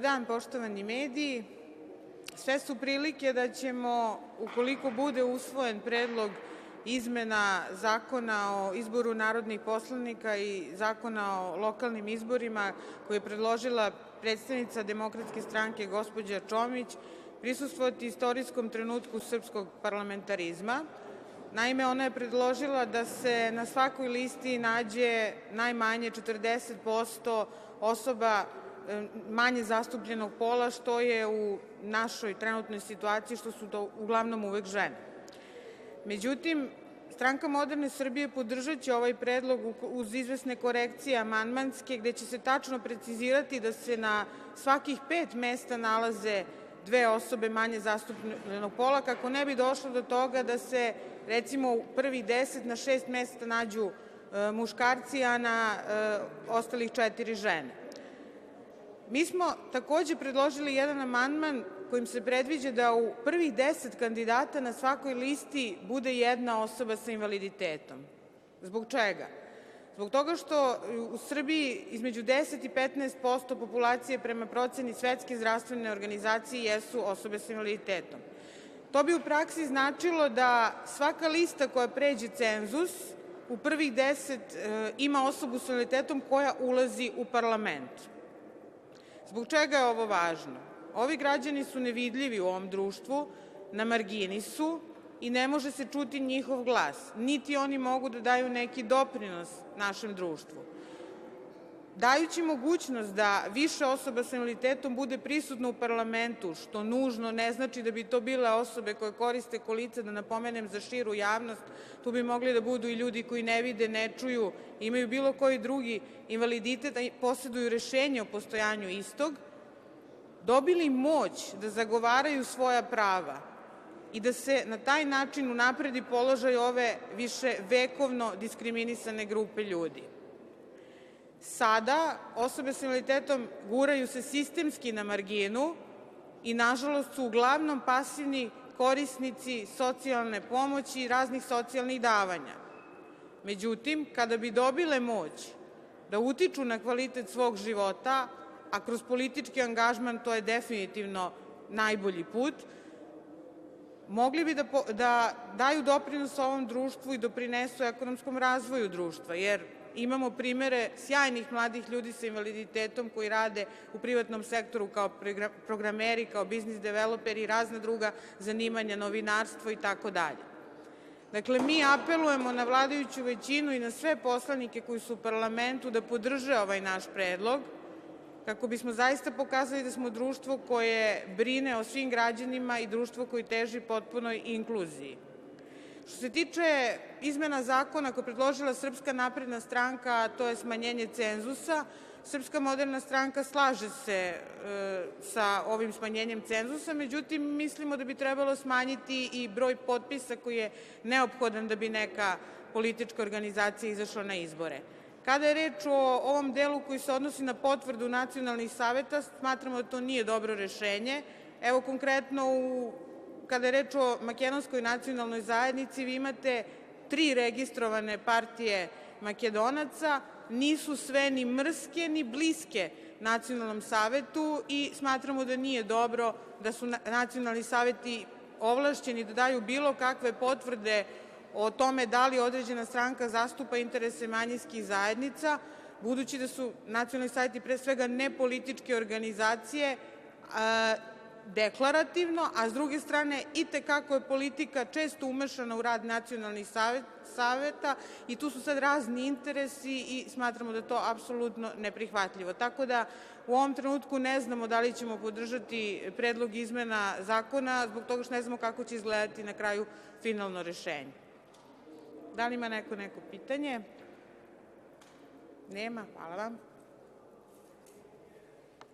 dan, poštovani mediji. Sve su prilike da ćemo, ukoliko bude usvojen predlog izmena Zakona o izboru narodnih poslanika i Zakona o lokalnim izborima, koje je predložila predstavnica Demokratske stranke gospođa Čomić, prisustvovati istorijskom trenutku srpskog parlamentarizma. Naime, ona je predložila da se na svakoj listi nađe najmanje 40% osoba manje zastupljenog pola, što je u našoj trenutnoj situaciji, što su to uglavnom uvek žene. Međutim, Stranka moderne Srbije podržaće ovaj predlog uz izvesne korekcije amandmanske, gde će se tačno precizirati da se na svakih 5 mesta nalaze 2 osobe manje zastupljenog pola, kako ne bi došlo do toga da se, recimo, u prvih 10 na 6 mesta nađu muškarci, a na ostalih 4 žene. Mi smo takođe predložili jedan amandman kojim se predviđa da u prvih 10 kandidata na svakoj listi bude jedna osoba sa invaliditetom. Zbog čega? Zbog toga što u Srbiji između 10 i 15% populacije prema proceni Svetske zdravstvene organizacije jesu osobe sa invaliditetom. To bi u praksi značilo da svaka lista koja pređe cenzus u prvih 10 ima osobu sa invaliditetom koja ulazi u parlament. Zbog čega je ovo važno? Ovi građani su nevidljivi u ovom društvu, na margini su i ne može se čuti njihov glas, niti oni mogu da daju neki doprinos našem društvu. Dajući mogućnost da više osoba sa invaliditetom bude prisutno u parlamentu, što nužno ne znači da bi to bile osobe koje koriste kolica, da napomenem za širu javnost, tu bi mogli da budu i ljudi koji ne vide, ne čuju, imaju bilo koji drugi invaliditet, a poseduju rešenje o postojanju istog, dobili moć da zagovaraju svoja prava i da se na taj način unapredi položaj ove viševekovno diskriminisane grupe ljudi. Sada osobe sa invaliditetom guraju se sistemski na marginu i nažalost su uglavnom pasivni korisnici socijalne pomoći i raznih socijalnih davanja. Međutim, kada bi dobile moć da utiču na kvalitet svog života, a kroz politički angažman to je definitivno najbolji put, mogli bi da daju doprinos ovom društvu i doprinesu ekonomskom razvoju društva, jer imamo primere sjajnih mladih ljudi sa invaliditetom koji rade u privatnom sektoru kao programeri, kao biznis developeri i razna druga zanimanja, novinarstvo i tako dalje. Dakle, mi apelujemo na vladajuću većinu i na sve poslanike koji su u parlamentu da podrže ovaj naš predlog, kako bismo zaista pokazali da smo društvo koje brine o svim građanima i društvo koje teži potpunoj inkluziji. Što se tiče izmena zakona koje je predložila Srpska napredna stranka, a to je smanjenje cenzusa, Srpska moderna stranka slaže se sa ovim smanjenjem cenzusa, međutim, mislimo da bi trebalo smanjiti i broj potpisa koji je neophodan da bi neka politička organizacija izašla na izbore. Kada je reč o ovom delu koji se odnosi na potvrdu nacionalnih saveta, smatramo da to nije dobro rešenje. Evo, konkretno, kada je reč o makedonskoj nacionalnoj zajednici, vi imate 3 registrovane partije Makedonaca, nisu sve ni mrske ni bliske nacionalnom savetu i smatramo da nije dobro da su nacionalni saveti ovlašćeni da daju bilo kakve potvrde o tome da li određena stranka zastupa interese manjinskih zajednica, budući da su nacionalni saveti pre svega nepolitičke organizacije, deklarativno, a s druge strane i te kako je politika često umešana u rad nacionalnih saveta i tu su sad razni interesi i smatramo da je to apsolutno neprihvatljivo. Tako da u ovom trenutku ne znamo da li ćemo podržati predlog izmena zakona zbog toga što ne znamo kako će izgledati na kraju finalno rešenje. Da li ima neko pitanje? Nema. Hvala vam.